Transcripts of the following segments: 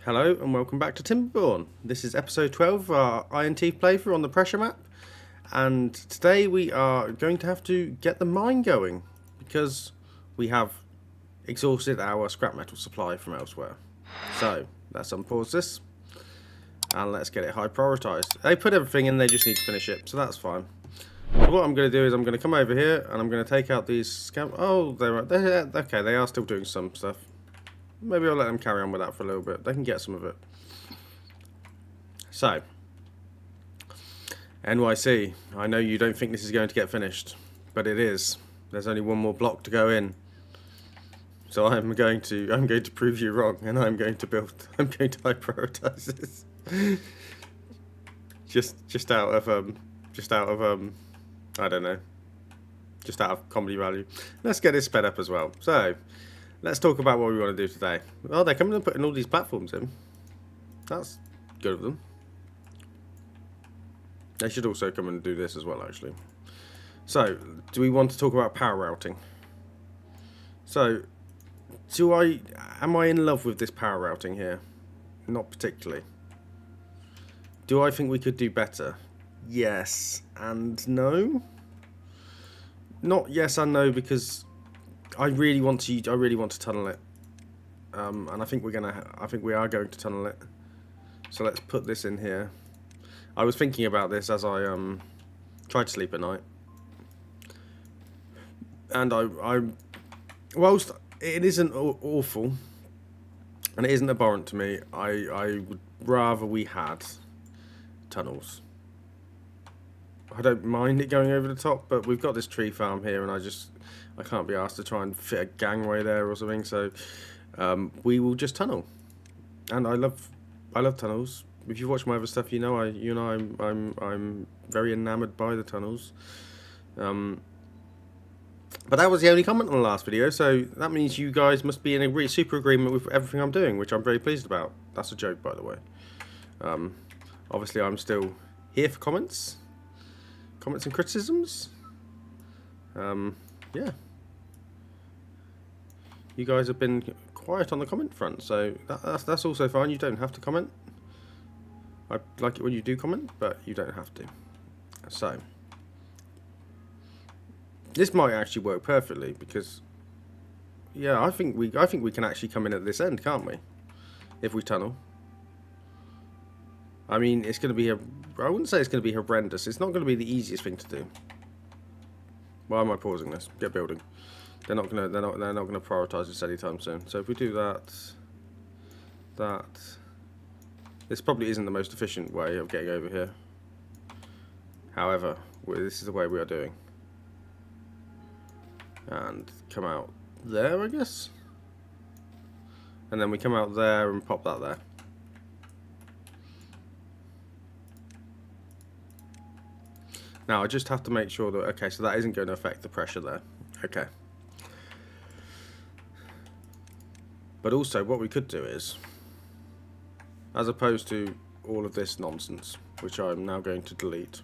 Hello and welcome back to Timberborn. This is episode 12 of our Iron Teeth playthrough on the pressure map. And today we are going to have to get the mine going because we have exhausted our scrap metal supply from elsewhere. So let's unpause this and let's get it high prioritised. They put everything in, they just need to finish it, so that's fine. So what I'm going to do is I'm going to come over here and I'm going to take out these scam. Oh, they're okay. They are still doing some stuff. Maybe I'll let them carry on with that for a little bit. They can get some of it. So, NYC, I know you don't think this is going to get finished, but it is. There's only one more block to go in. So I'm going to prove you wrong, and I'm going to high prioritize this. just out of I don't know. Just out of comedy value. Let's get this sped up as well. So, let's talk about what we want to do today. Oh, they're coming and putting all these platforms in. That's good of them. They should also come and do this as well, actually. So, do we want to talk about power routing? So, am I in love with this power routing here? Not particularly. Do I think we could do better? Yes and no. Not yes and no because I really want to tunnel it, and I think we are going to tunnel it. So let's put this in here. I was thinking about this as I tried to sleep at night, and whilst it isn't awful, and it isn't abhorrent to me, I would rather we had tunnels. I don't mind it going over the top, but we've got this tree farm here, and I can't be asked to try and fit a gangway there or something, so we will just tunnel. And I love tunnels. If you watch my other stuff, I'm very enamoured by the tunnels. But that was the only comment on the last video, so that means you guys must be in a super agreement with everything I'm doing, which I'm very pleased about. That's a joke, by the way. Obviously, I'm still here for comments and criticisms. Yeah. You guys have been quiet on the comment front, so that's also fine. You don't have to comment. I like it when you do comment, but you don't have to. So this might actually work perfectly because, yeah, I think we can actually come in at this end, can't we? If we tunnel. I mean, it's going to be I wouldn't say it's going to be horrendous. It's not going to be the easiest thing to do. Why am I pausing this? Get building. They're not going to prioritize this anytime soon. So if we do that, this probably isn't the most efficient way of getting over here. However, this is the way we are doing. And come out there, I guess. And then we come out there and pop that there. Now I just have to make sure that, okay, so that isn't going to affect the pressure there. Okay. But also what we could do is, as opposed to all of this nonsense, which I'm now going to delete,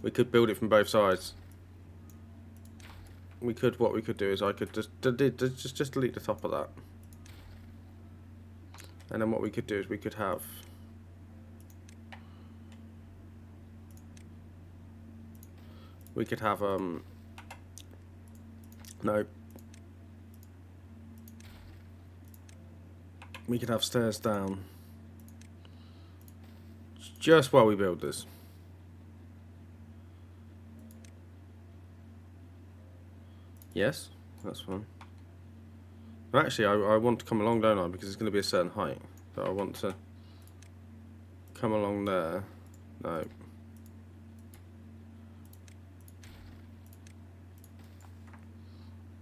we could build it from both sides. What we could do is I could just delete the top of that. And then what we could do is we could have no. We could have stairs down just while we build this. Yes, that's fine. Actually, I want to come along, don't I? Because it's going to be a certain height. So I want to come along there. No.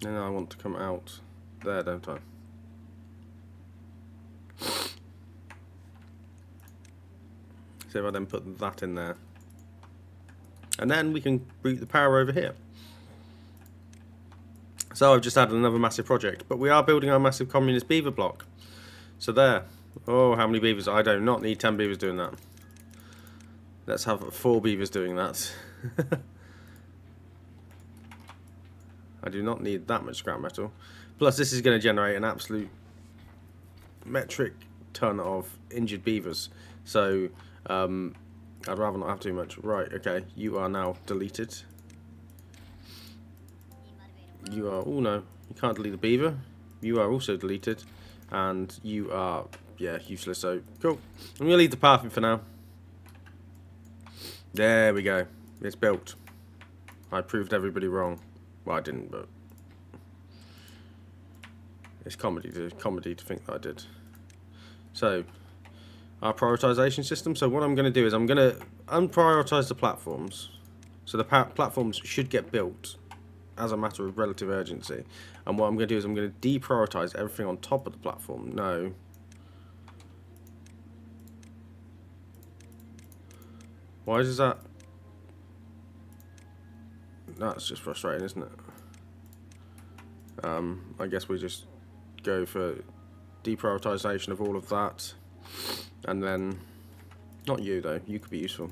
And then I want to come out there, don't I? So if I then put that in there. And then we can route the power over here. So I've just added another massive project. But we are building our massive communist beaver block. So there. Oh, how many beavers? I do not need 10 beavers doing that. Let's have 4 beavers doing that. I do not need that much scrap metal. Plus, this is going to generate an absolute metric ton of injured beavers. So, I'd rather not have too much. Right, okay, you are now deleted. You are... Oh, no. You can't delete a beaver. You are also deleted. And you are, yeah, useless. So, cool. I'm going to leave the path in for now. There we go. It's built. I proved everybody wrong. Well, I didn't, but... It's comedy to think that I did. So, our prioritization system. So what I'm going to do is I'm going to unprioritize the platforms. So the platforms should get built as a matter of relative urgency. And what I'm going to do is I'm going to deprioritize everything on top of the platform. No. Why is that? That's just frustrating, isn't it? I guess we just go for deprioritization of all of that. And then, not you though, you could be useful.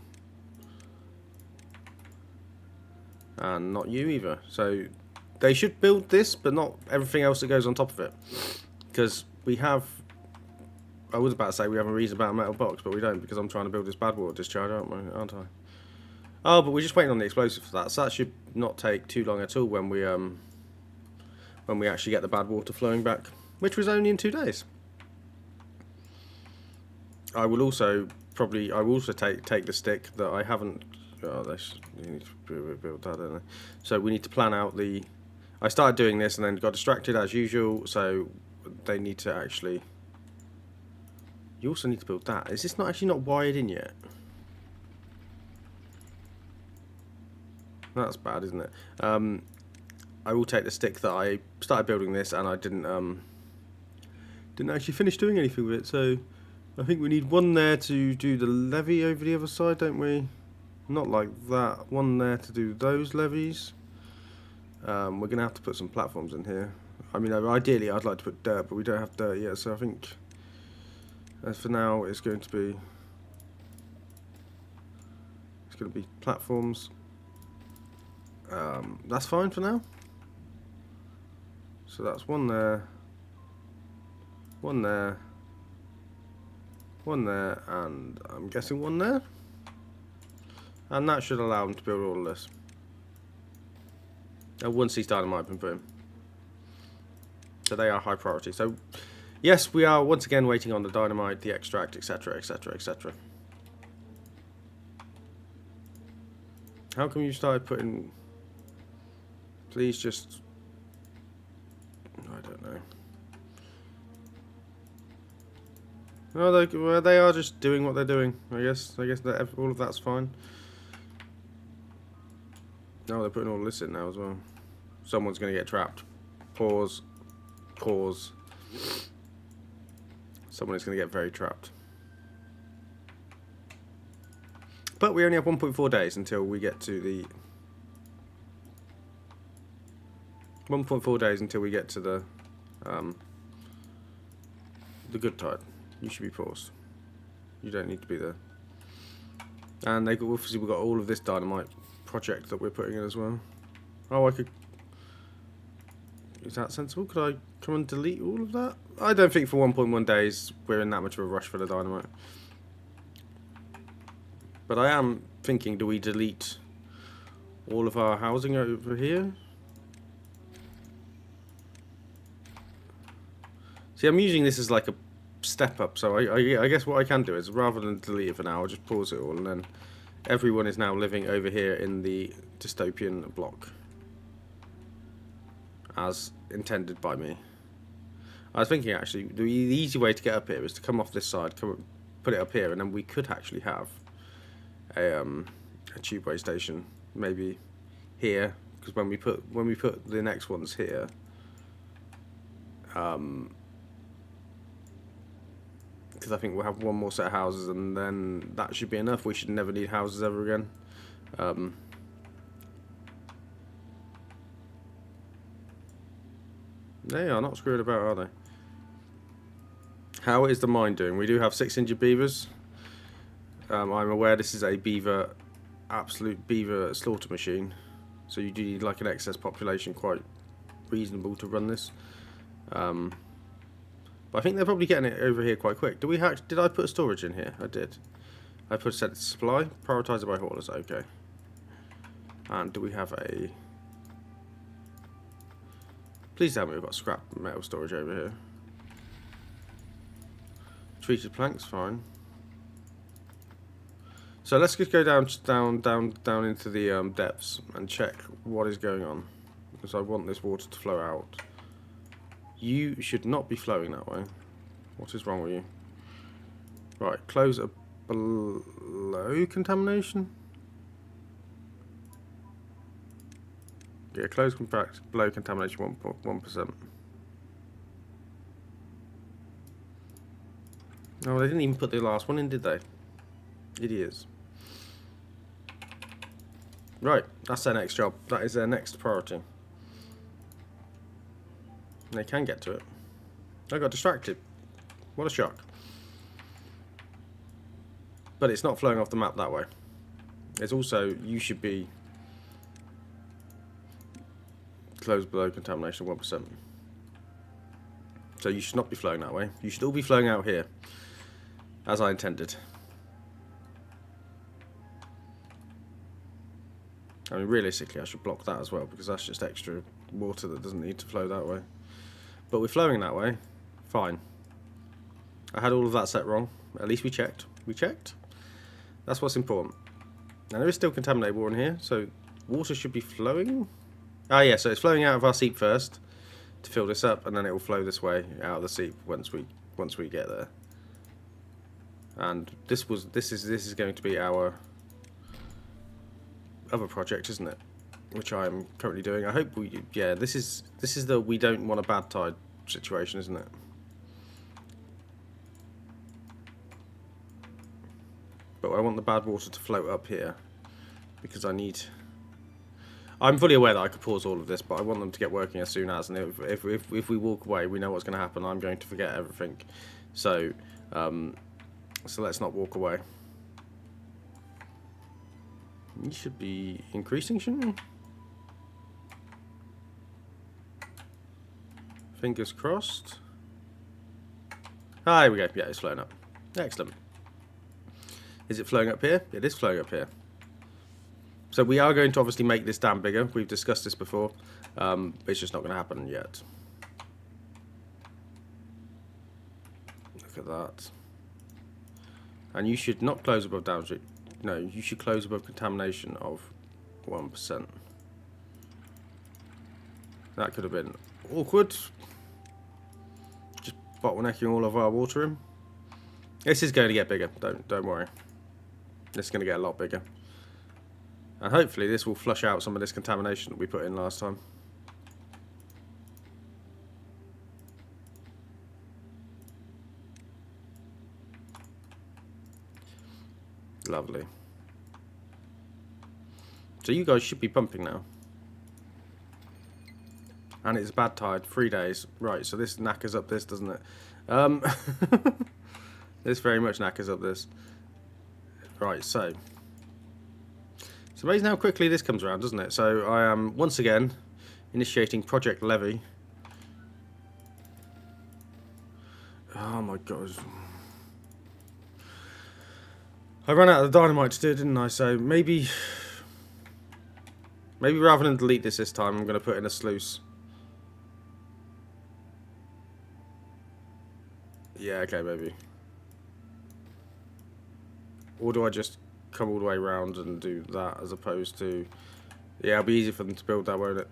And not you either. So, they should build this, but not everything else that goes on top of it. Because we have, I was about to say we have a reasonable metal box, but we don't, because I'm trying to build this Badwater discharge, aren't I? Oh, but we're just waiting on the explosive for that, so that should not take too long at all when we actually get the Badwater flowing back, which was only in 2 days. I will also take the stick that I haven't. Oh, you need to build that, don't they? So we need to plan out the. I started doing this and then got distracted as usual. So they need to actually. You also need to build that. Is this not actually not wired in yet? That's bad, isn't it? I will take the stick that I started building this and I didn't actually finish doing anything with it. So. I think we need one there to do the levee over the other side, don't we? Not like that. One there to do those levees. We're going to have to put some platforms in here. I mean, ideally I'd like to put dirt, but we don't have dirt yet, so I think as for now it's going to be platforms. That's fine for now. So that's one there, one there, one there, and I'm guessing one there. And that should allow them to build all of this. And once these dynamite have been put in. So they are high priority. So yes, we are once again waiting on the dynamite, the extract, etc, etc, etc. How come you started putting... Please just... I don't know. No, they are just doing what they're doing. I guess that all of that's fine. No, they're putting all this in now as well. Someone's going to get trapped. Pause. Pause. Someone is going to get very trapped. But we only have 1.4 days until we get to the... 1.4 days until we get to the good tide. You should be paused. You don't need to be there. And obviously we've got all of this dynamite project that we're putting in as well. Oh, I could... Is that sensible? Could I come and delete all of that? I don't think for 1.1 days we're in that much of a rush for the dynamite. But I am thinking, do we delete all of our housing over here? See, I'm using this as like a step up, so I guess what I can do is, rather than delete it for now, I'll just pause it all, and then everyone is now living over here in the dystopian block, as intended by me. I was thinking, actually, the easy way to get up here is to come off this side, put it up here, and then we could actually have a tubeway station, maybe here, because when we put the next ones here, because I think we'll have one more set of houses and then that should be enough. We should never need houses ever again. They are not screwed about, are they? How is the mine doing? We do have 6 injured beavers. I'm aware this is a absolute beaver slaughter machine. So you do need like an excess population quite reasonable to run this. But I think they're probably getting it over here quite quick. Did I put a storage in here? I did. I put set supply, prioritize it by haulers. Okay. And do we have a... Please tell me we've got scrap metal storage over here. Treated planks, fine. So let's just go down into the depths and check what is going on, because I want this water to flow out. You should not be flowing that way. What is wrong with you? Right, close a below contamination. Yeah, close compact below contamination 1%. No, they didn't even put the last one in, did they? Idiots. Right, that's their next job. That is their next priority. And they can get to it. I got distracted. What a shock. But it's not flowing off the map that way. It's also, you should be closed below contamination 1%. So you should not be flowing that way. You should all be flowing out here, as I intended. I mean, realistically, I should block that as well, because that's just extra water that doesn't need to flow that way. But we're flowing that way. Fine. I had all of that set wrong. At least we checked. We checked. That's what's important. Now, there is still contaminated water in here, so water should be flowing. Ah, yeah, so it's flowing out of our seep first to fill this up, and then it will flow this way out of the seep once we get there. And this is going to be our other project, isn't it? Which I am currently doing. I hope this is the we don't want a bad tide situation, isn't it? But I want the bad water to float up here, because I'm fully aware that I could pause all of this, but I want them to get working as soon as, and if we walk away, we know what's going to happen. I'm going to forget everything. So so let's not walk away. You should be increasing, shouldn't you? Fingers crossed. Ah, here we go. Yeah, it's flowing up. Excellent. Is it flowing up here? It is flowing up here. So we are going to obviously make this dam bigger. We've discussed this before. It's just not going to happen yet. Look at that. And you should not close above downstream. No, you should close above contamination of 1%. That could have been awkward. Just bottlenecking all of our water in. This is going to get bigger. Don't worry. This is going to get a lot bigger. And hopefully this will flush out some of this contamination that we put in last time. Lovely. So you guys should be pumping now. And it's a bad tide, 3 days. Right, so this knackers up this, doesn't it? This very much knackers up this. Right, so it's amazing how quickly this comes around, doesn't it? So I am once again initiating Project Levy. Oh my god. I ran out of the dynamite to do it, didn't I? So maybe rather than delete this time, I'm going to put in a sluice. Yeah, okay, maybe. Or do I just come all the way around and do that as opposed to... Yeah, it'll be easy for them to build that, won't it?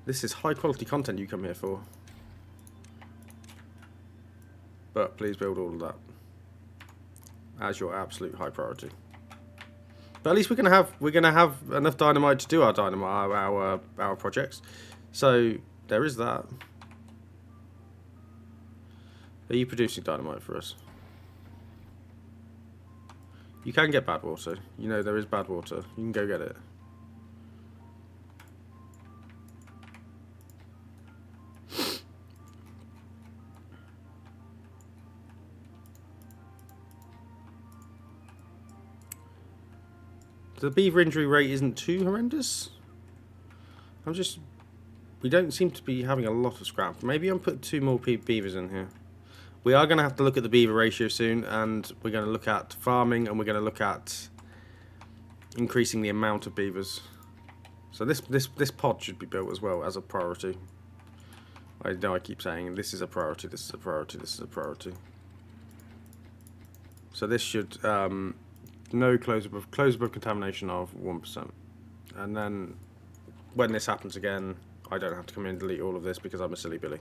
This is high quality content you come here for. But please build all of that as your absolute high priority. But at least we're gonna have enough dynamite to do our projects. So there is that. Are you producing dynamite for us? You can get bad water. You know there is bad water. You can go get it. The beaver injury rate isn't too horrendous. I'm just we don't seem to be having a lot of scrap. Maybe I'll put 2 more beavers in here. We are going to have to look at the beaver ratio soon, and we're going to look at farming, and we're going to look at increasing the amount of beavers. So this pod should be built as well as a priority. I know I keep saying this is a priority, this is a priority, this is a priority. So this should no closable contamination of 1%, and then when this happens again, I don't have to come in and delete all of this because I'm a silly Billy.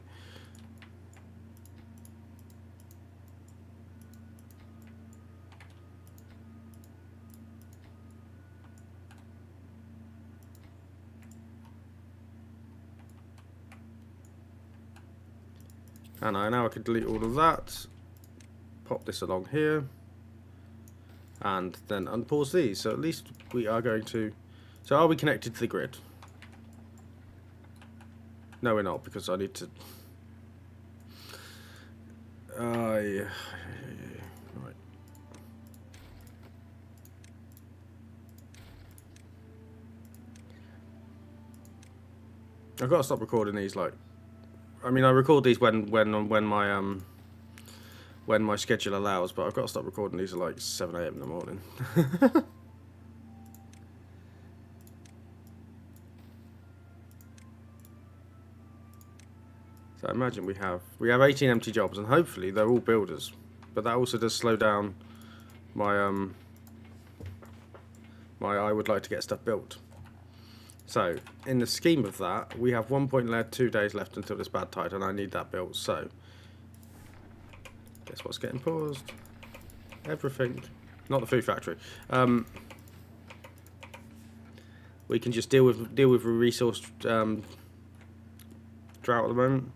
And now I can delete all of that, pop this along here, and then unpause these. So at least we are going to... So are we connected to the grid? No, we're not, because I need to... yeah. Right. I've got to stop recording these, like... I mean, I record these when my schedule allows, but I've got to stop recording these at like 7 AM in the morning. So imagine we have 18 empty jobs, and hopefully they're all builders, but that also does slow down my I would like to get stuff built. So, in the scheme of that, we have 1 point left, 2 days left until this bad tide, and I need that built. So, guess what's getting paused? Everything. Not the food factory. We can just deal with a resource drought at the moment.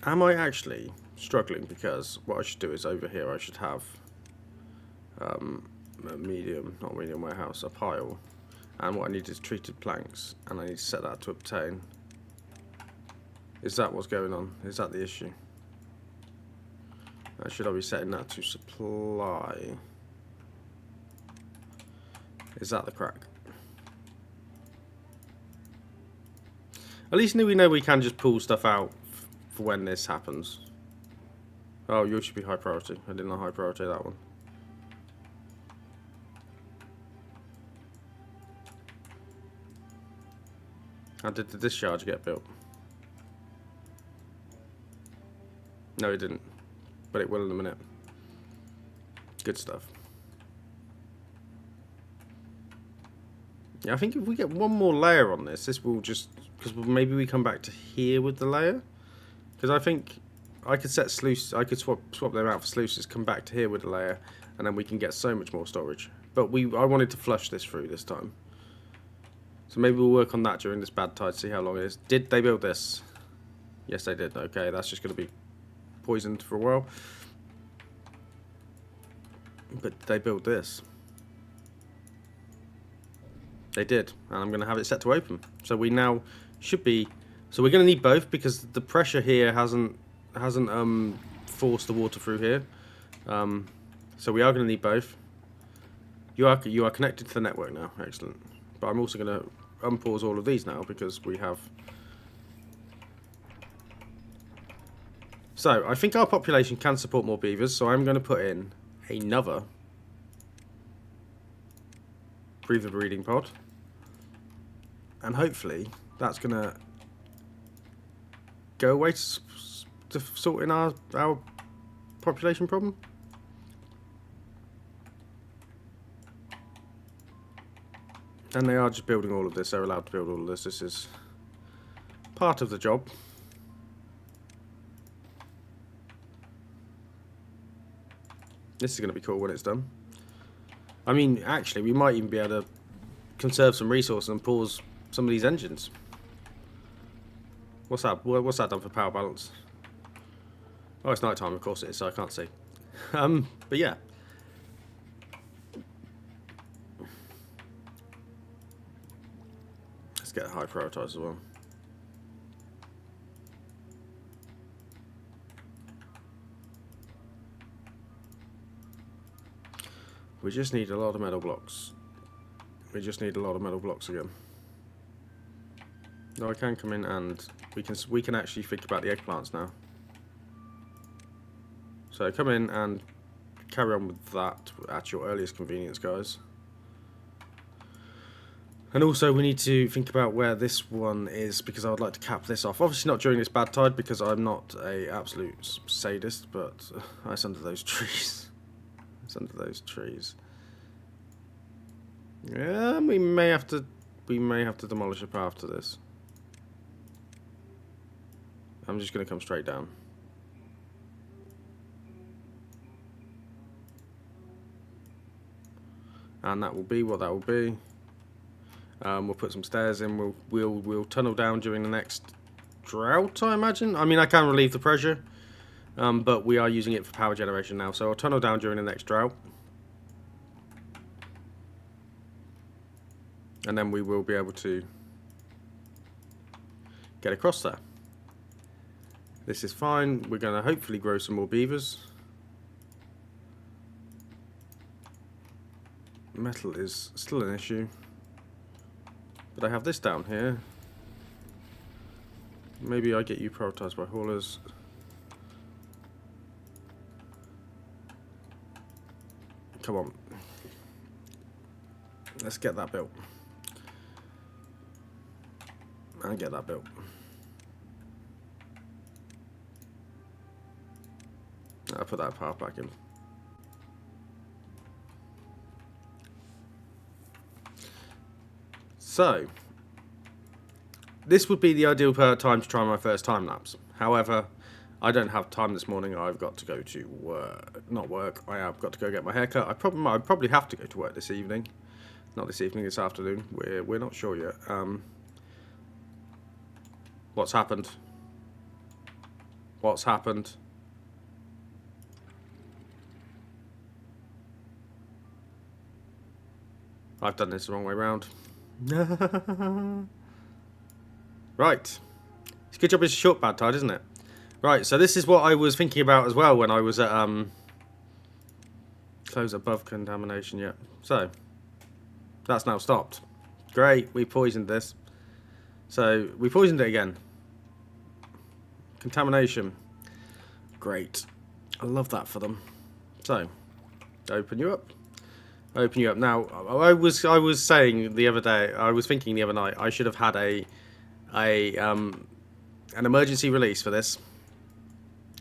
Am I actually struggling? Because what I should do is over here I should have a not medium warehouse, a pile. And what I need is treated planks, and I need to set that to obtain. Is that what's going on? Is that the issue? Should I be setting that to supply? Is that the crack? At least we know we can just pull stuff out for when this happens. Oh, yours should be high priority. I didn't know high priority that one. How did the discharge get built? No, it didn't. But it will in a minute. Good stuff. Yeah, I think if we get one more layer on this, this will just... Because maybe we come back to here with the layer. Because I think I could set sluice... I could swap them out for sluices, come back to here with the layer, and then we can get so much more storage. But I wanted to flush this through this time. So maybe we'll work on that during this bad tide, see how long it is. Did they build this? Yes, they did. Okay, that's just going to be poisoned for a while. But did they build this? They did, and I'm going to have it set to open. So we now should be... So we're going to need both, because the pressure here hasn't forced the water through here. So we are going to need both. You are connected to the network now. Excellent. But I'm also going to unpause all of these now because we have... So, I think our population can support more beavers, so I'm going to put in another beaver breeding pod. And hopefully that's going to go away to sorting our population problem. And they are just building all of this. They're allowed to build all of this. This is part of the job. This is going to be cool when it's done. I mean, actually, we might even be able to conserve some resources and pause some of these engines. What's that? What's that done for power balance? Oh, it's night time, of course it is, so I can't see. But yeah. Let's get high prioritized as well. We just need a lot of metal blocks. We just need a lot of metal blocks again. No, I can come in and we can actually think about the eggplants now. So come in and carry on with that at your earliest convenience, guys. And also we need to think about where this one is, because I would like to cap this off. Obviously not during this bad tide, because I'm not a absolute sadist, but it's under those trees. It's under those trees. Yeah, we may have to demolish a path to this. I'm just going to come straight down. And that will be what that will be. We'll put some stairs in. We'll tunnel down during the next drought, I imagine. I mean, I can relieve the pressure, but we are using it for power generation now. So I'll tunnel down during the next drought, and then we will be able to get across there. This is fine. We're going to hopefully grow some more beavers. Metal is still an issue. But I have this down here. Maybe I get you prioritised by haulers. Come on. Let's get that built. And get that built. I'll put that path back in. So, this would be the ideal time to try my first time lapse. However, I don't have time this morning. I've got to go to work. Not work. I have got to go get my hair cut. I probably have to go to work this evening. Not this evening, this afternoon. We're not sure yet. What's happened? What's happened? I've done this the wrong way round. Right. It's a good job it's a short bad tide, isn't it? Right, so this is what I was thinking about as well when I was at close above contamination, yeah. So that's now stopped. Great, we poisoned this. So we poisoned it again. Contamination. Great. I love that for them. So open you up. Open you up. Now, I was saying the other day, I was thinking the other night, I should have had an emergency release for this.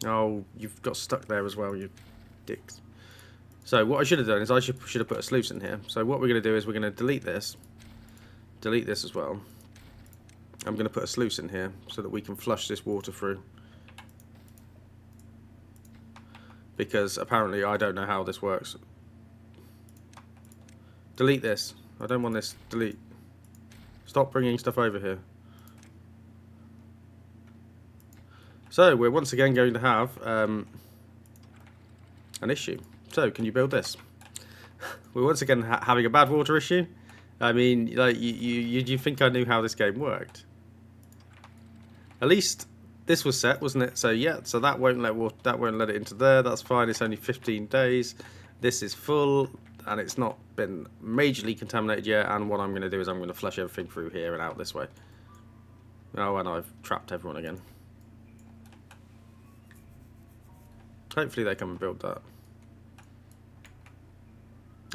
Oh, you've got stuck there as well, you dicks. So what I should have done is I should have put a sluice in here. So what we're going to do is we're going to delete this as well. I'm going to put a sluice in here so that we can flush this water through. Because apparently I don't know how this works. Delete this. I don't want this. Delete. Stop bringing stuff over here. So we're once again going to have an issue. So can you build this? We're once again having a bad water issue. I mean, like you think I knew how this game worked? At least this was set, wasn't it? So yeah. So that won't let it into there. That's fine. It's only 15 days. This is full. And it's not been majorly contaminated yet, and what I'm going to do is I'm going to flush everything through here and out this way. Oh, and I've trapped everyone again. Hopefully they come and build that.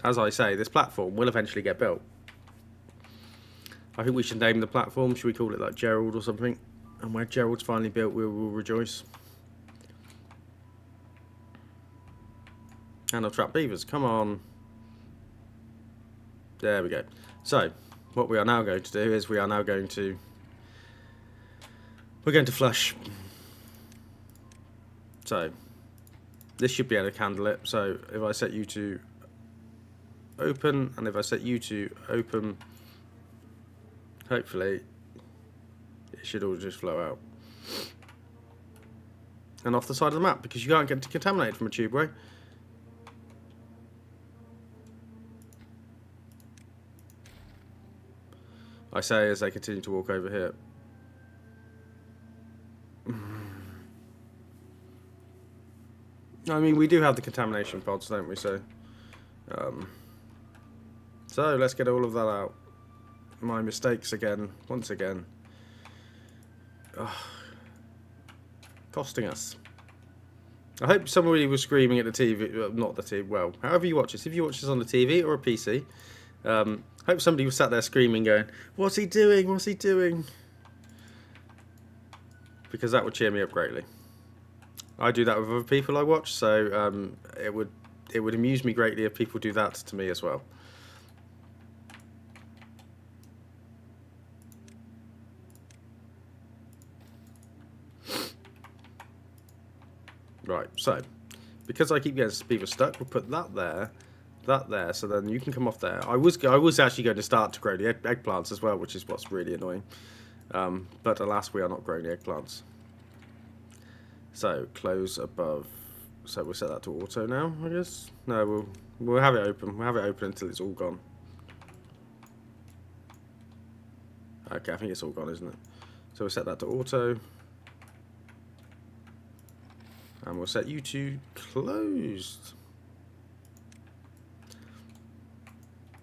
As I say, this platform will eventually get built. I think we should name the platform. Should we call it like Gerald or something? And when Gerald's finally built, we will rejoice. And I'll trap beavers. Come on. There we go. So, what we are now going to do is we're going to flush. So, this should be able to handle it. So, if I set you to open, and if I set you to open, hopefully, it should all just flow out. And off the side of the map, because you can't get contaminated from a tubeway. I say as they continue to walk over here. I mean, we do have the contamination pods, don't we? So let's get all of that out. My mistakes again, once again. costing us. I hope somebody was screaming at the TV, not the TV, well, however you watch this. If you watch this on the TV or a PC, hope somebody was sat there screaming going, what's he doing, what's he doing? Because that would cheer me up greatly. I do that with other people I watch, so it would amuse me greatly if people do that to me as well. Right, so because I keep getting this beaver stuck, we'll put that there, so then you can come off there. I was actually going to start to grow the eggplants as well, which is what's really annoying. But alas, we are not growing the eggplants. So close above. So we'll set that to auto now, I guess. No, we'll have it open. We'll have it open until it's all gone. Okay, I think it's all gone, isn't it? So we'll set that to auto. And we'll set you to closed.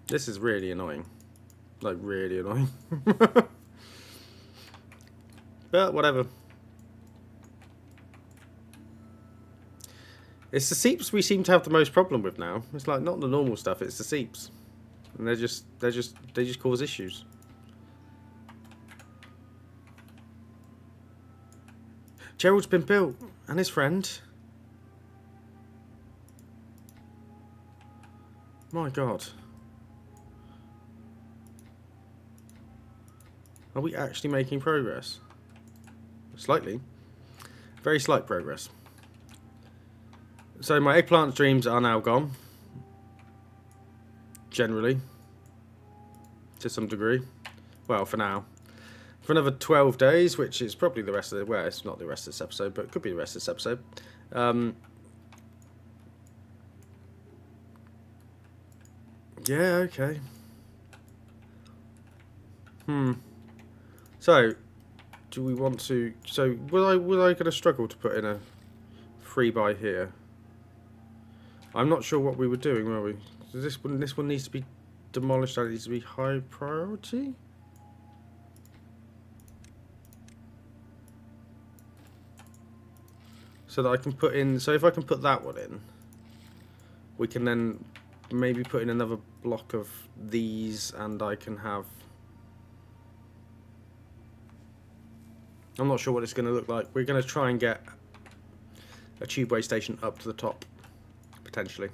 This is really annoying. Like, really annoying. But whatever. It's the seeps we seem to have the most problem with now. It's like not the normal stuff, it's the seeps. And they just cause issues. Gerald's been built, and his friend. My God. Are we actually making progress? Slightly. Very slight progress. So my eggplant dreams are now gone. Generally. To some degree. Well, for now. For another 12 days, which is probably the rest of the... Well, it's not the rest of this episode, but it could be the rest of this episode. Yeah, okay. So, do we want to... So, was I going to struggle to put in a 3x here? I'm not sure what we were doing, were we? So this one needs to be demolished, and it needs to be high priority? So that I can put in... So if I can put that one in, we can then maybe put in another block of these, and I can have... I'm not sure what it's going to look like. We're going to try and get a tubeway station up to the top, potentially.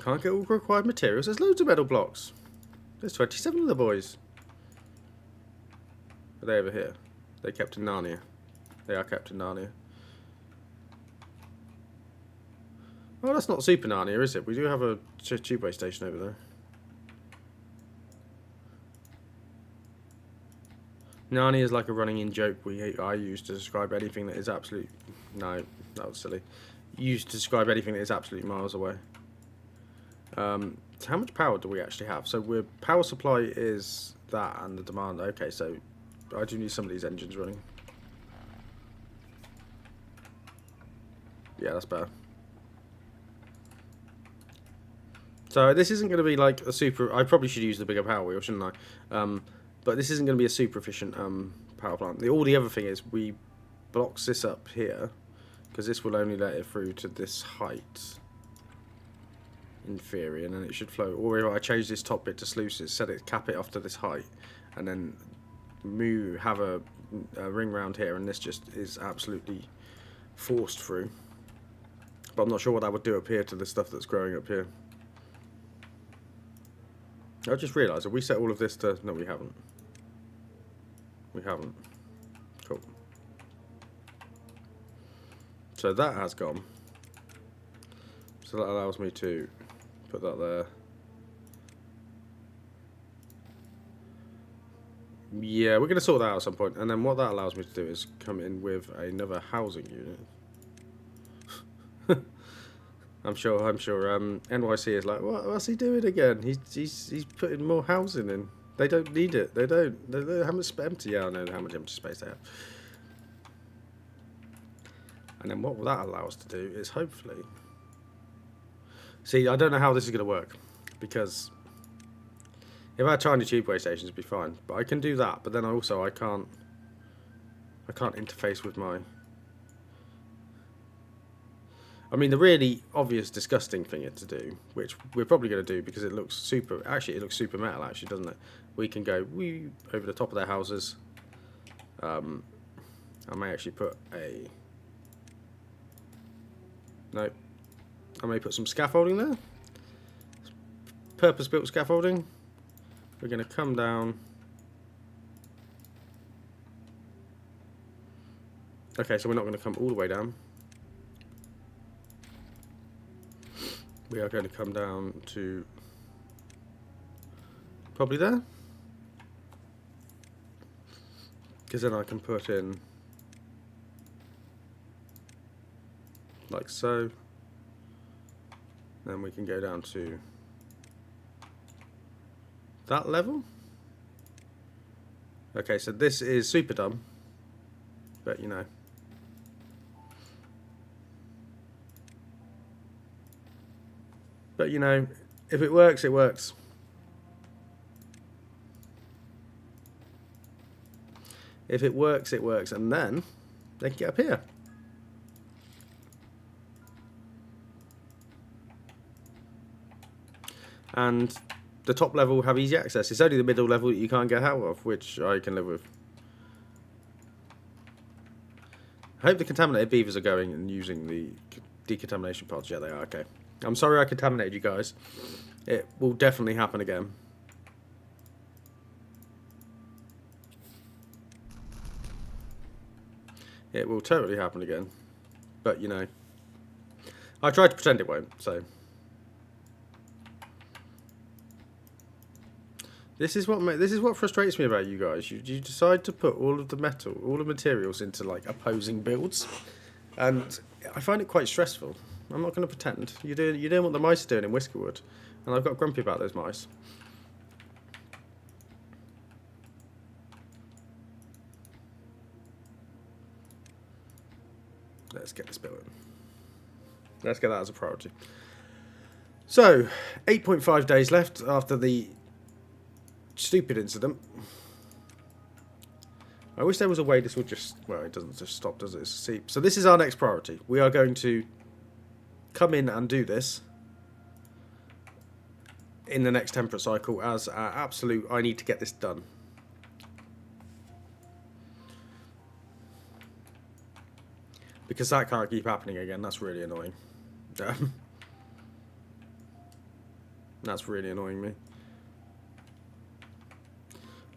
Can't get all required materials. There's loads of metal blocks. There's 27 of the boys. Are they over here? They're kept in Narnia. They are kept in Narnia. Oh, that's not Super Narnia, is it? We do have a tubeway station over there. Narnia is like a running-in joke I use to describe anything that is absolute... No, that was silly. Used to describe anything that is absolutely miles away. How much power do we actually have? So power supply is that and the demand. Okay, so I do need some of these engines running. Yeah, that's better. So this isn't going to be like a super... I probably should use the bigger power wheel, shouldn't I? But this isn't going to be a super efficient power plant. All the other thing is we blocks this up here, because this will only let it through to this height. In theory, and then it should flow. Or if I change this top bit to sluices, set it, cap it off to this height, and then have a ring round here, and this just is absolutely forced through. But I'm not sure what that would do up here to the stuff that's growing up here. I just realised, have we set all of this to... No, we haven't. We haven't. Cool. So that has gone. So that allows me to put that there. Yeah, we're going to sort that out at some point. And then what that allows me to do is come in with another housing unit. I'm sure NYC is like, what's he doing again? He's putting more housing in. They don't need it. They don't. How much empty? Yeah, I know how much empty space they have. And then what that allows us to do is hopefully See, I don't know how this is going to work, because if I had tiny tubeway stations, it'd be fine. But I can do that, but then also I can't interface with my... I mean, the really obvious disgusting thing to do, which we're probably going to do because it looks super... Actually, it looks super metal, actually, doesn't it? We can go over the top of their houses. I may actually put a... Nope. I may put some scaffolding there. Purpose-built scaffolding. We're going to come down. Okay, so we're not going to come all the way down. We are going to come down to probably there. Because then I can put in like so. Then we can go down to that level. Okay, so this is super dumb, but you know. But you know, if it works, it works. If it works, it works, and then they can get up here. And the top level will have easy access. It's only the middle level that you can't get out of, which I can live with. I hope the contaminated beavers are going and using the decontamination pods. Yeah, they are. Okay. I'm sorry I contaminated you guys. It will definitely happen again. It will totally happen again. But, you know, I tried to pretend it won't, so... This is what frustrates me about you guys. You decide to put all of the materials into like opposing builds, and I find it quite stressful. I'm not going to pretend. You're doing what the mice are doing in Whiskerwood, and I've got grumpy about those mice. Let's get this built in. Let's get that as a priority. So, 8.5 days left after the stupid incident. I wish there was a way this would just... Well, it doesn't just stop, does it? See, so this is our next priority. We are going to come in and do this in the next temperate cycle as our absolute... I need to get this done. Because that can't keep happening again. That's really annoying. That's really annoying me.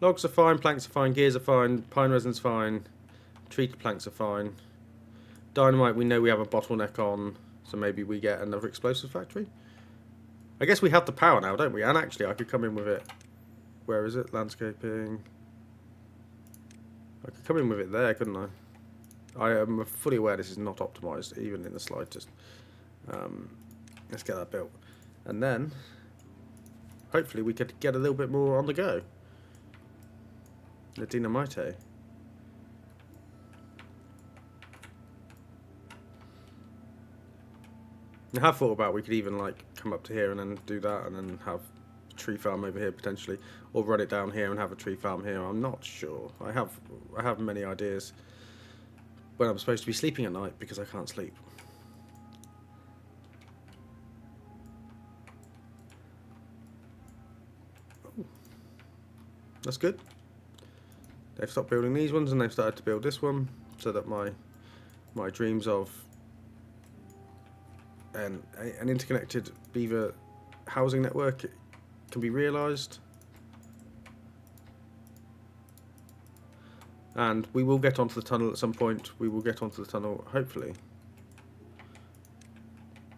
Logs are fine, planks are fine, gears are fine, pine resin's fine, treated planks are fine. Dynamite, we know we have a bottleneck on, so maybe we get another explosive factory. I guess we have the power now, don't we? And actually, I could come in with it. Where is it? Landscaping. I could come in with it there, couldn't I? I am fully aware this is not optimised, even in the slightest. Let's get that built. And then, hopefully, we could get a little bit more on the go. The dynamite. I have thought about we could even like come up to here and then do that and then have a tree farm over here potentially, or run it down here and have a tree farm here. I'm not sure. I have many ideas when I'm supposed to be sleeping at night because I can't sleep. Ooh. That's good. They've stopped building these ones and they've started to build this one, so that my dreams of an interconnected beaver housing network can be realised. And we will get onto the tunnel at some point. We will get onto the tunnel, hopefully.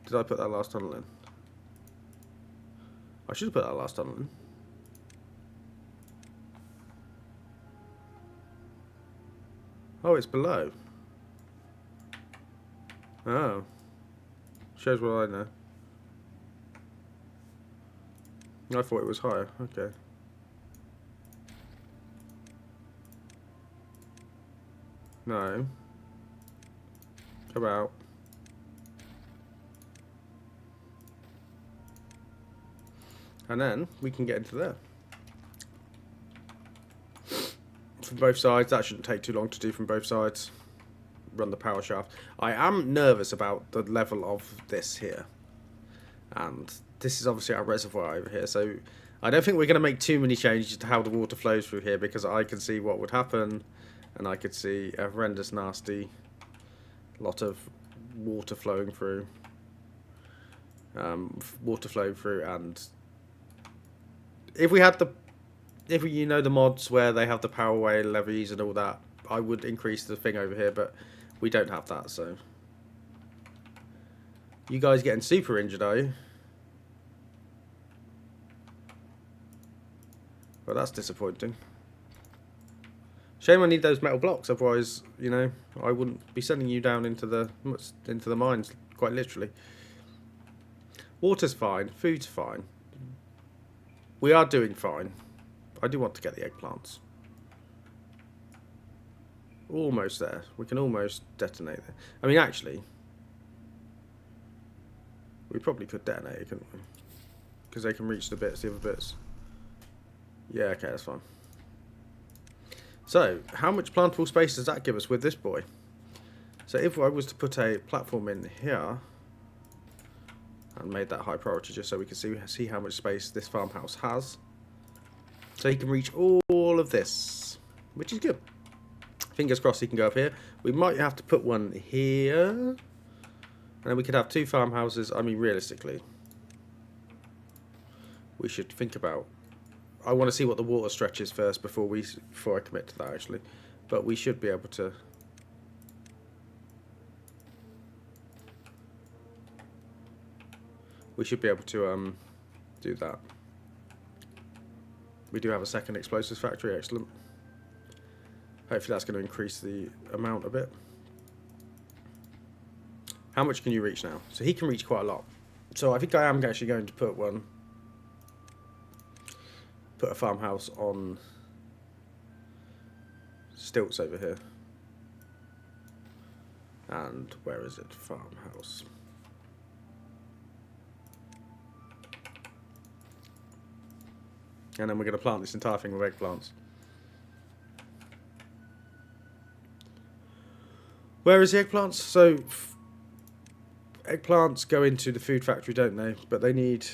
Did I put that last tunnel in? I should have put that last tunnel in. Oh, it's below. Oh. Shows what I know. I thought it was higher. Okay. No. Come out. And then we can get into there. From both sides, that shouldn't take too long to do from both sides. Run the power shaft. I am nervous about the level of this here. And this is obviously our reservoir over here, so I don't think we're going to make too many changes to how the water flows through here, because I can see what would happen, and I could see a horrendous nasty lot of water flowing through. And if we had the mods where they have the powerway levies and all that, I would increase the thing over here, but we don't have that, so. You guys getting super injured, are you? Well, that's disappointing. Shame I need those metal blocks, otherwise, you know, I wouldn't be sending you down into the mines, quite literally. Water's fine, food's fine. We are doing fine. I do want to get the eggplants. Almost there. We can almost detonate there. I mean, actually, we probably could detonate it, couldn't we? Because they can reach the other bits. Yeah, okay, that's fine. So, how much plantable space does that give us with this boy? So if I was to put a platform in here and made that high priority just so we can see how much space this farmhouse has. So he can reach all of this, which is good. Fingers crossed he can go up here. We might have to put one here. And then we could have 2 farmhouses. I mean, realistically, we should think about... I want to see what the water stretch is first before I commit to that, actually. But we should be able to... We should be able to do that. We do have a second explosives factory, excellent. Hopefully that's going to increase the amount a bit. How much can you reach now? So he can reach quite a lot. So I think I am actually going to put a farmhouse on stilts over here. And where is it? Farmhouse. And then we're going to plant this entire thing with eggplants. Where is the eggplants? So, eggplants go into the food factory, don't they? But they need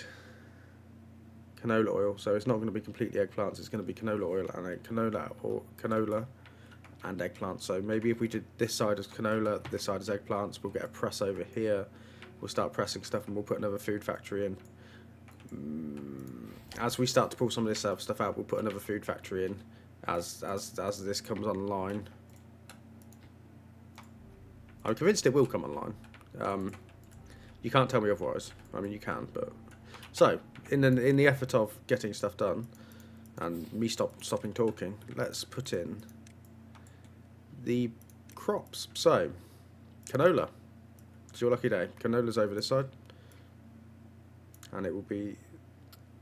canola oil, so it's not going to be completely eggplants. It's going to be canola oil and canola and eggplants. So maybe if we did this side as canola, this side as eggplants, we'll get a press over here. We'll start pressing stuff, and we'll put another food factory in. As we start to pull some of this stuff out, we'll put another food factory in as this comes online. I'm convinced it will come online. You can't tell me otherwise. I mean, you can, but... So, in the effort of getting stuff done, and me stopping talking, let's put in the crops. So, canola. It's your lucky day. Canola's over this side. And it will be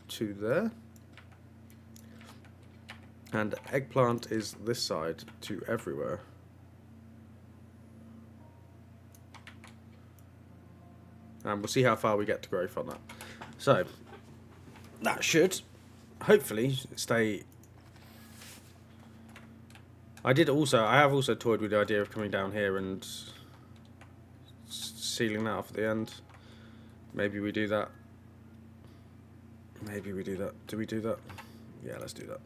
to there. And eggplant is this side to everywhere. And we'll see how far we get to growth on that. So, that should hopefully stay. I have also toyed with the idea of coming down here and sealing that off at the end. Maybe we do that. Maybe we do that. Do we do that? Yeah, let's do that.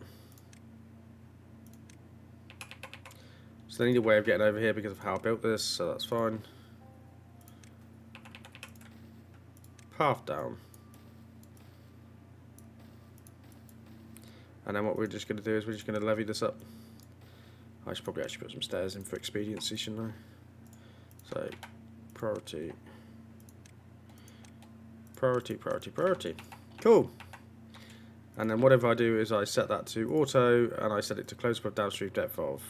So they need a way of getting over here because of how I built this, so that's fine. Path down. And then what we're just going to do is we're just going to levy this up. I should probably actually put some stairs in for expediency, shouldn't I? So, priority. Priority, priority, priority. Cool. And then whatever I do is I set that to auto, and I set it to close above downstream depth of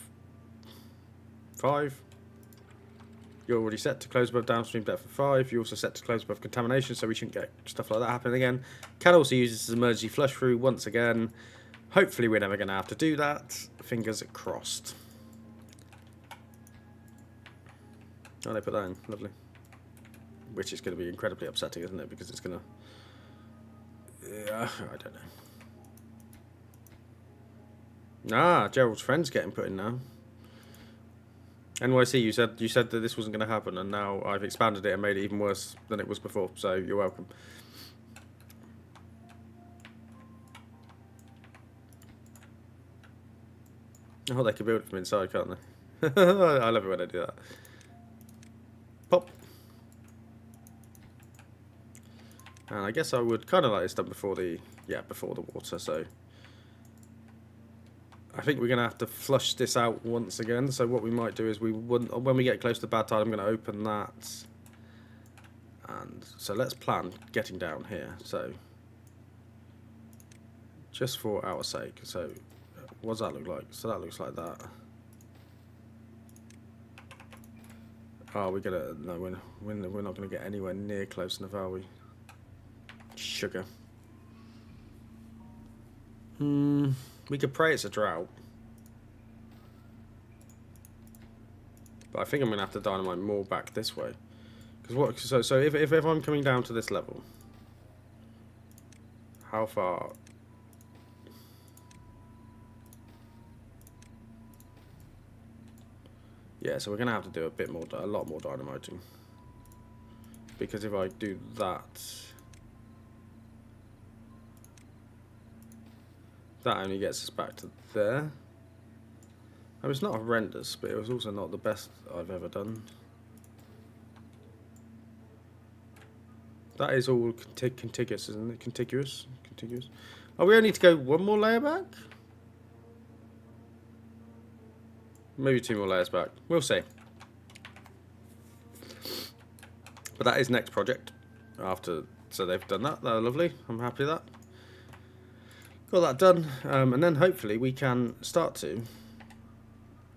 5. You're already set to close above downstream depth of 5. You also set to close above contamination, so we shouldn't get stuff like that happening again. Can also use this as emergency flush through once again. Hopefully we're never going to have to do that. Fingers crossed. Oh, they put that in. Lovely. Which is going to be incredibly upsetting, isn't it? Because it's going to... I don't know. Ah, Gerald's friend's getting put in now. NYC, you said that this wasn't going to happen, and now I've expanded it and made it even worse than it was before. So you're welcome. Oh, they can build it from inside, can't they? I love it when they do that. Pop. And I guess I would kind of like this done before the water. So I think we're going to have to flush this out once again. So what we might do is when we get close to the bad tide, I'm going to open that. And so let's plan getting down here. So just for our sake. So what does that look like? So that looks like that. Oh, we're gonna no, we're not gonna get anywhere near close enough, are we? Sugar. We could pray it's a drought, but I think I'm gonna have to dynamite more back this way. Because what? So if I'm coming down to this level, how far? Yeah, so we're gonna have to do a lot more dynamiting. Because if I do that, that only gets us back to there. I mean, it's not horrendous, but it was also not the best I've ever done. That is all contiguous, isn't it? Contiguous? Oh, we only need to go one more layer back? Maybe 2 more layers back. We'll see. But that is next project. So they've done that. They're lovely. I'm happy with that. Got that done. And then hopefully we can start to...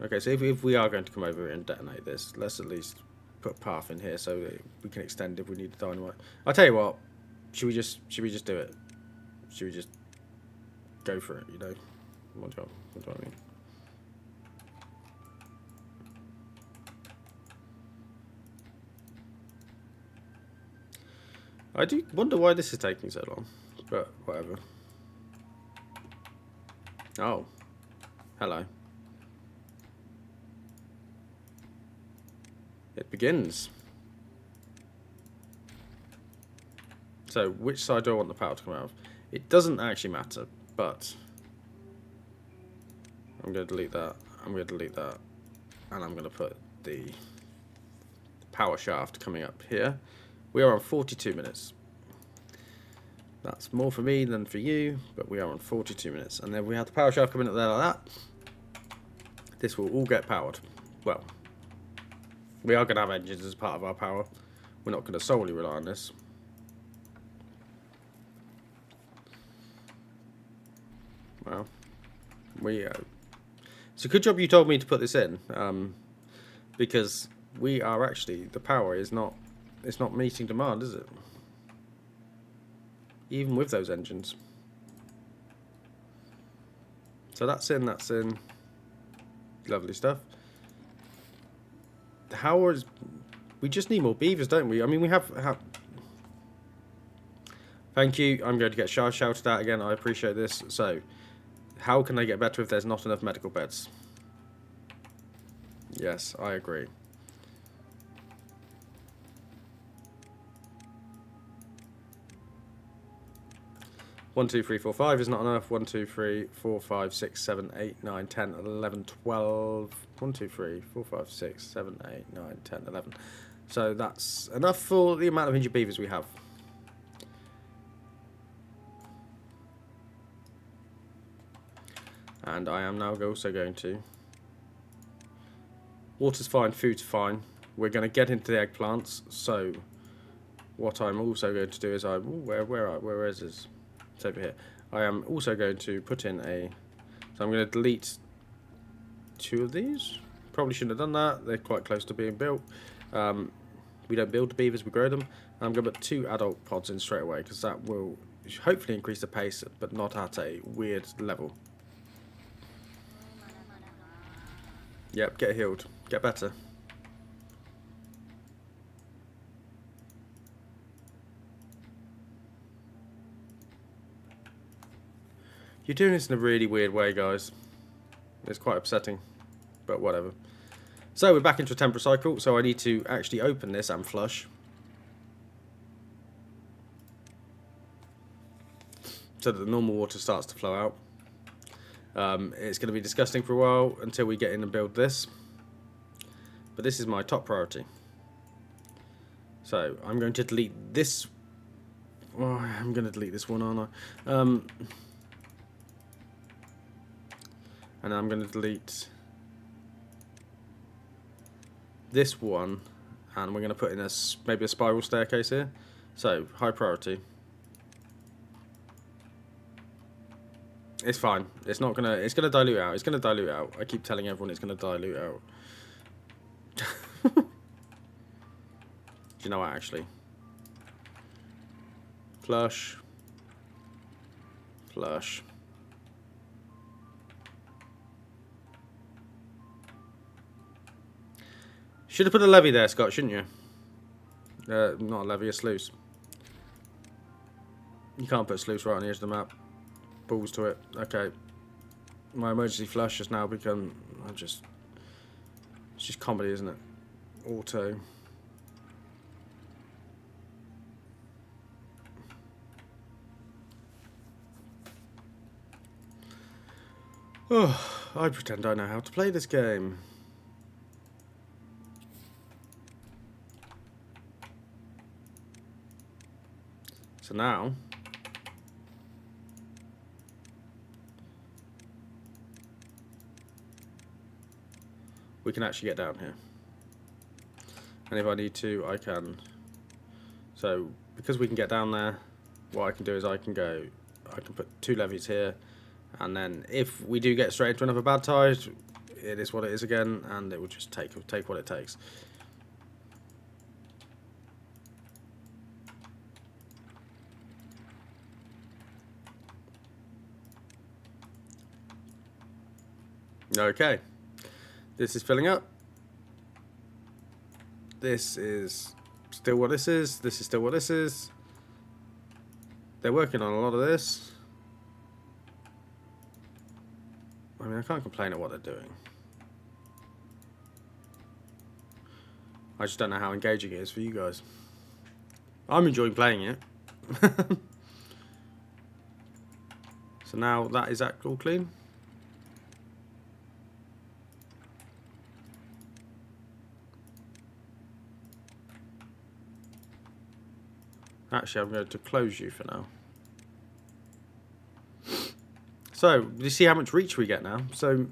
Okay, so if we are going to come over here and detonate this, let's at least put a path in here so that we can extend if we need dynamite. I'll tell you what. Should we just do it? Should we just go for it, you know? What do I mean? I do wonder why this is taking so long, but whatever. Oh, hello. It begins. So, which side do I want the power to come out of? It doesn't actually matter, but I'm going to delete that, I'm going to delete that, and I'm going to put the power shaft coming up here. We are on 42 minutes. That's more for me than for you, but we are on 42 minutes. And then we have the power shaft coming up there like that. This will all get powered. Well, we are going to have engines as part of our power. We're not going to solely rely on this. Well, it's a good job you told me to put this in, because we are actually, the power is not, it's not meeting demand, is it? Even with those engines. So that's in. Lovely stuff. We just need more beavers, don't we? I mean, we have... Thank you. I'm going to get shouted at again. I appreciate this. So, how can they get better if there's not enough medical beds? Yes, I agree. 1, 2, 3, 4, 5 is not enough. 1, 2, 3, 4, 5, 6, 7, 8, 9, 10, 11, 12. 1, 2, 3, 4, 5, 6, 7, 8, 9, 10, 11. So that's enough for the amount of injured beavers we have. And I am now also going to... Water's fine, food's fine. We're going to get into the eggplants. So what I'm also going to do is where is this? It's over here. I am also going to put in so I'm going to delete 2 of these. Probably shouldn't have done that. They're quite close to being built. We don't build the beavers, we grow them. And I'm going to put 2 adult pods in straight away because that will hopefully increase the pace, but not at a weird level. Yep, get healed. Get better. You're doing this in a really weird way, guys. It's quite upsetting, but whatever. So we're back into a temperate cycle, so I need to actually open this and flush. So that the normal water starts to flow out. It's going to be disgusting for a while until we get in and build this. But this is my top priority. So I'm going to delete this. Oh, I'm going to delete this one, aren't I? And I'm going to delete this one, and we're going to put in maybe a spiral staircase here. So high priority. It's fine. It's not gonna. It's gonna dilute out. It's gonna dilute out. I keep telling everyone it's gonna dilute out. Do you know what? Actually, flush, flush. Should have put a levee there, Scott, shouldn't you? Not a levee, a sluice. You can't put a sluice right on the edge of the map. Balls to it. Okay. My emergency flush has now become... it's just comedy, isn't it? Auto. Oh, I pretend I know how to play this game. So now... we can actually get down here. And if I need to, I can. So, because we can get down there, what I can do is I can put 2 levees here, and then if we do get straight into another bad tide, it is what it is again, and it will just take what it takes. Okay. This is filling up. This is still what this is. This is still what this is. They're working on a lot of this. I mean, I can't complain at what they're doing. I just don't know how engaging it is for you guys. I'm enjoying playing it. So now that is all clean. Actually, I'm going to close you for now. So, you see how much reach we get now? So,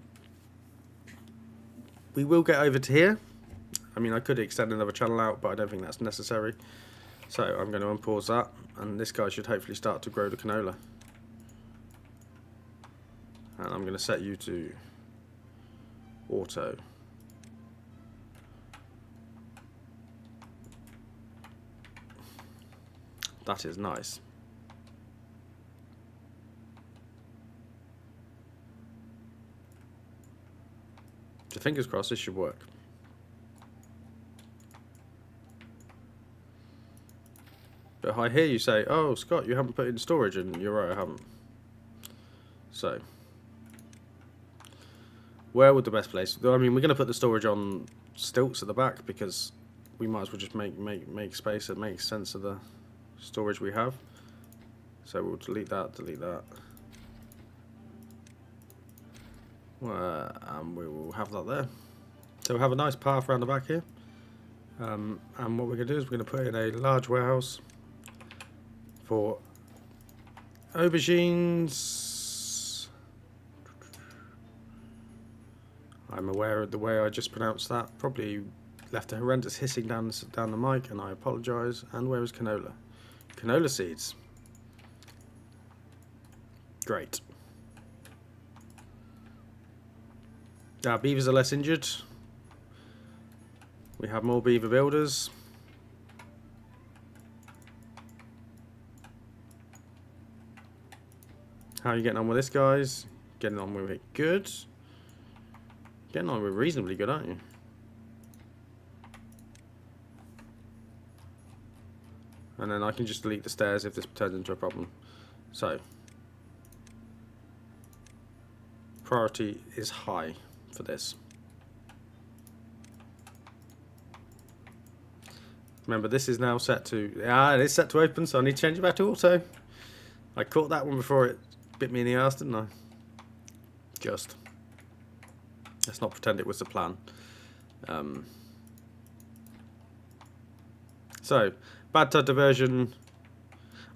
we will get over to here. I mean, I could extend another channel out, but I don't think that's necessary. So, I'm going to unpause that, and this guy should hopefully start to grow the canola. And I'm going to set you to auto. That is nice. So fingers crossed this should work. But I hear you say, oh Scott, you haven't put in storage, and you're right, I haven't. So where would the best place? I mean, we're going to put the storage on stilts at the back because we might as well just make space that makes sense of the storage we have. So we'll delete that. And we will have that there. So we'll have a nice path around the back here. And what we're going to do is we're going to put in a large warehouse for aubergines. I'm aware of the way I just pronounced that. Probably left a horrendous hissing down the mic, and I apologise. And where is canola? Canola seeds. Great. Our beavers are less injured. We have more beaver builders. How are you getting on with this, guys? Getting on with it good. Getting on with it reasonably good, aren't you? And then I can just delete the stairs if this turns into a problem. So, priority is high for this. Remember, this is now set to... it is set to open, so I need to change it back to auto. I caught that one before it bit me in the arse, didn't I? Just. Let's not pretend it was the plan. So, bad tide diversion.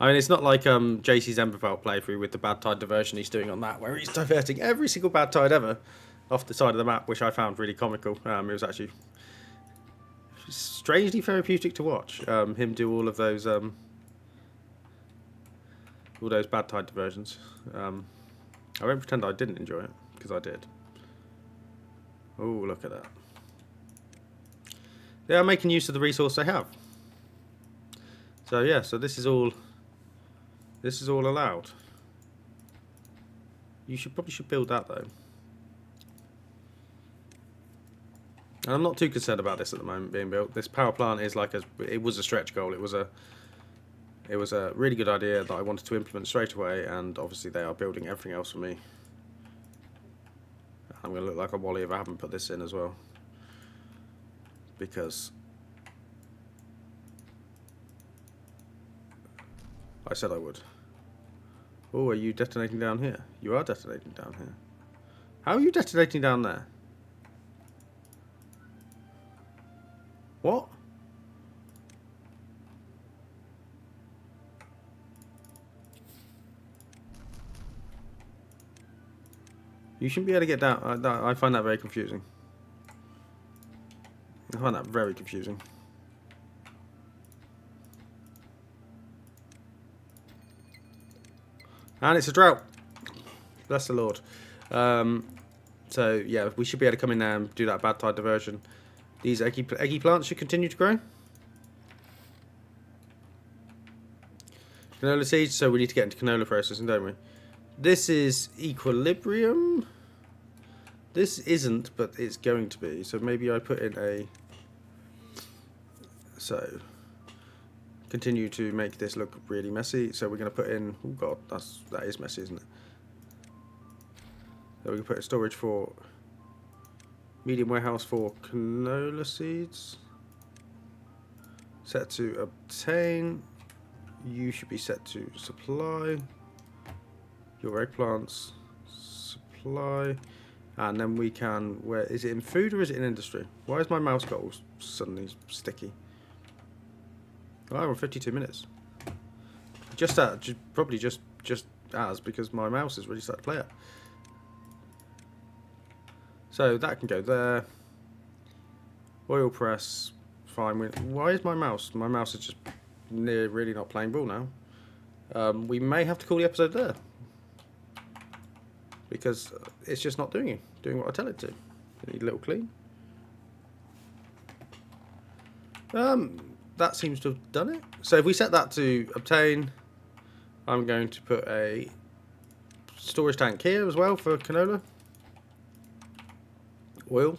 I mean, it's not like JC's Embervale playthrough with the bad tide diversion he's doing on that, where he's diverting every single bad tide ever off the side of the map, which I found really comical. It was actually strangely therapeutic to watch him do all those bad tide diversions. I won't pretend I didn't enjoy it, because I did. Oh, look at that. They are making use of the resource they have. So yeah, so this is all allowed. You probably should build that though. And I'm not too concerned about this at the moment being built. This power plant is like it was a stretch goal. It was a really good idea that I wanted to implement straight away, and obviously they are building everything else for me. I'm going to look like a wally if I haven't put this in as well, because I said I would. Oh, are you detonating down here? You are detonating down here. How are you detonating down there? What? You shouldn't be able to get down. I find that very confusing. I find that very confusing. And it's a drought. Bless the Lord. So, yeah, we should be able to come in there and do that bad tide diversion. These eggy plants should continue to grow. Canola seeds, so we need to get into canola processing, don't we? This is equilibrium. This isn't, but it's going to be. So maybe I put in a... So, continue to make this look really messy. So we're going to put in... Oh god, that is messy, isn't it? So we can put a storage for... Medium warehouse for canola seeds. Set to obtain. You should be set to supply. Your eggplants. Supply. And then we can... Where is it, in food or is it in industry? Why is my mouse got all suddenly sticky? Oh, we're 52 minutes. Probably just as, because my mouse is really starting to play up. So that can go there. Oil press, fine. Why is my mouse? My mouse is just really not playing ball now. We may have to call the episode there, because it's just not doing what I tell it to. Need a little clean. That seems to have done it. So if we set that to obtain, I'm going to put a storage tank here as well for canola oil,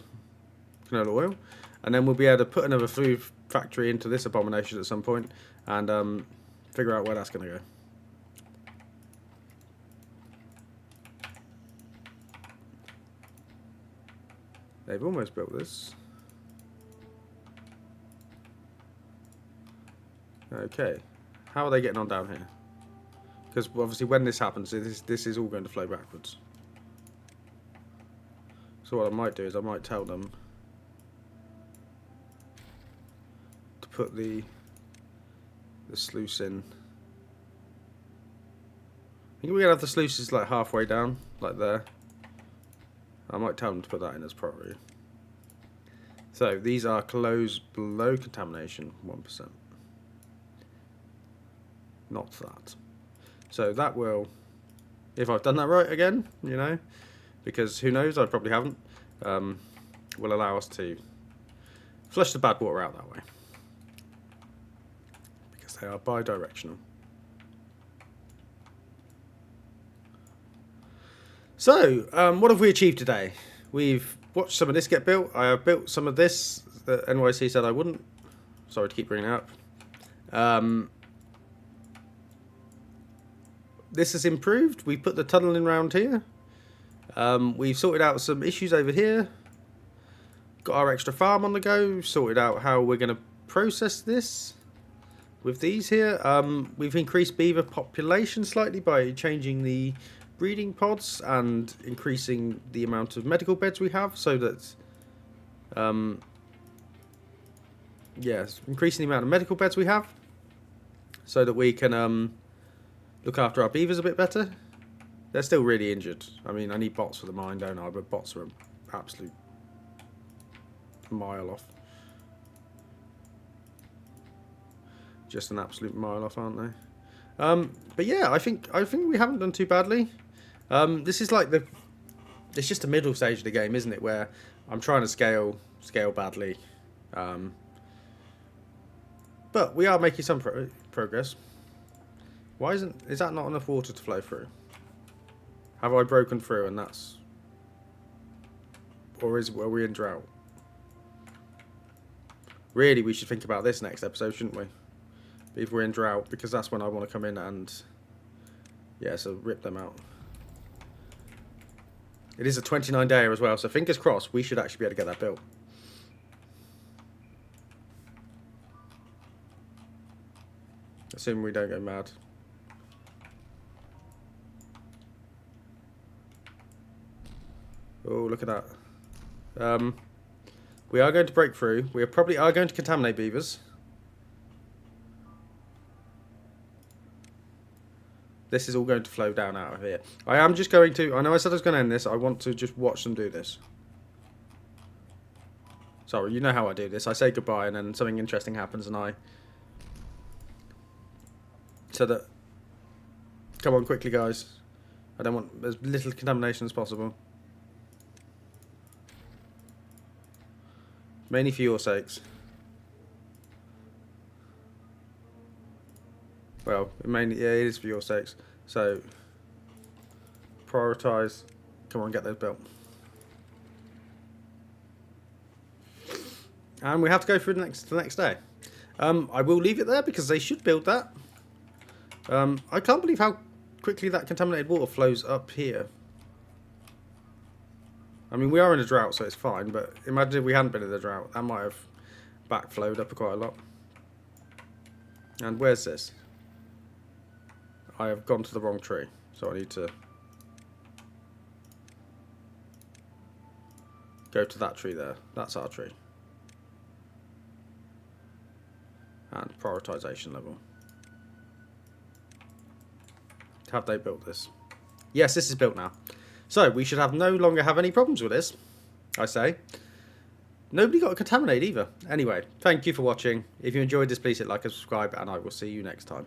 and then we'll be able to put another food factory into this abomination at some point and figure out where that's going to go. They've almost built this. Okay, how are they getting on down here? Because obviously when this happens, this is all going to flow backwards. So what I might do is I might tell them to put the sluice in. I think we're going to have the sluices like halfway down, like there. I might tell them to put that in as priority. So these are closed below contamination, 1%. Not that. So that will, if I've done that right again, you know, because who knows, I probably haven't, will allow us to flush the bad water out that way, because they are bi-directional. So, what have we achieved today? We've watched some of this get built. I have built some of this that NYC said I wouldn't. Sorry to keep bringing it up. This has improved. We put the tunnel in round here. We've sorted out some issues over here. Got our extra farm on the go. Sorted out how we're going to process this with these here. We've increased beaver population slightly by changing the breeding pods and increasing the amount of medical beds we have, so that yes, increasing the amount of medical beds we have so that we can look after our beavers a bit better. They're still really injured. I mean, I need bots for the mine, don't I? But bots are an absolute mile off. Just an absolute mile off, aren't they? But yeah, I think we haven't done too badly. This is like it's just a middle stage of the game, isn't it? Where I'm trying to scale badly. But we are making some progress. Why is that not enough water to flow through? Have I broken through and that's... Or are we in drought? Really, we should think about this next episode, shouldn't we? If we're in drought, because that's when I want to come in and... Yeah, so rip them out. It is a 29-day as well, so fingers crossed, we should actually be able to get that built. Assuming we don't go mad. Oh, look at that. We are going to break through. We probably are going to contaminate beavers. This is all going to flow down out of here. I am just going to... I know I said I was going to end this. I want to just watch them do this. Sorry, you know how I do this. I say goodbye and then something interesting happens and I... So that... Come on, quickly, guys. I don't want as little contamination as possible. Mainly for your sakes. Well, mainly, yeah, it is for your sakes. So, prioritise. Come on, get those built. And we have to go through the next day. I will leave it there because they should build that. I can't believe how quickly that contaminated water flows up here. I mean, we are in a drought, so it's fine, but imagine if we hadn't been in a drought. That might have backflowed up quite a lot. And where's this? I have gone to the wrong tree, so I need to go to that tree there. That's our tree. And prioritization level. Have they built this? Yes, this is built now. So, we should no longer have any problems with this, I say. Nobody got contaminated either. Anyway, thank you for watching. If you enjoyed this, please hit like and subscribe, and I will see you next time.